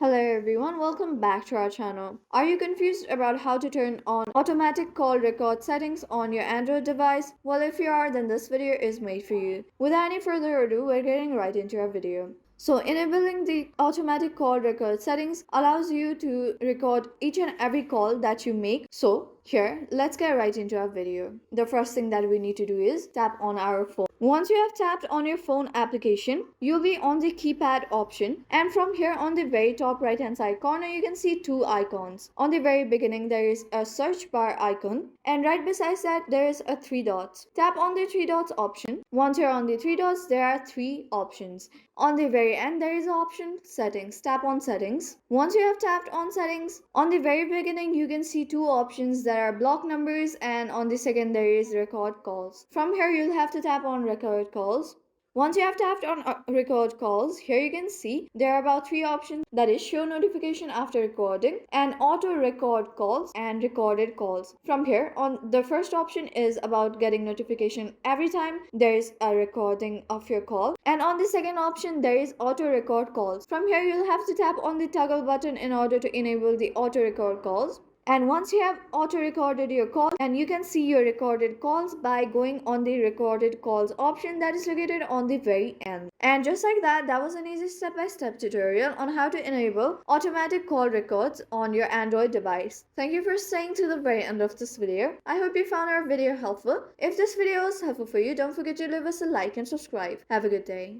Hello everyone, welcome back to our channel. Are you confused about how to turn on automatic call record settings on your Android device? Well, if you are, then this video is made for you. Without any further ado, we're getting right into our video. So enabling the automatic call record settings allows you to record each and every call that you make. So here, let's get right into our video. The first thing that we need to do is tap on our phone. Once you have tapped on your phone application, you'll be on the keypad option, and from here on the very top right hand side corner you can see two icons. On the very beginning there is a search bar icon, and right beside that there is a three dots. Tap on the three dots option. Once you're on the three dots, there are three options. On the very end there is an option settings. Tap on settings. Once you have tapped on settings, on the very beginning you can see two options that are block numbers, and on the second there is record calls. From here you'll have to tap on record calls. Once you have tapped on record calls, here you can see there are about three options, that is show notification after recording and auto record calls and recorded calls. From here on, the first option is about getting notification every time there is a recording of your call, and on the second option there is auto record calls. From here you'll have to tap on the toggle button in order to enable the auto record calls. And once you have auto recorded your call, and you can see your recorded calls by going on the recorded calls option that is located on the very end. And just like that, that was an easy step-by-step tutorial on how to enable automatic call records on your Android device. Thank you for staying to the very end of this video. I hope you found our video helpful. If this video was helpful for you, don't forget to leave us a like and subscribe. Have a good day.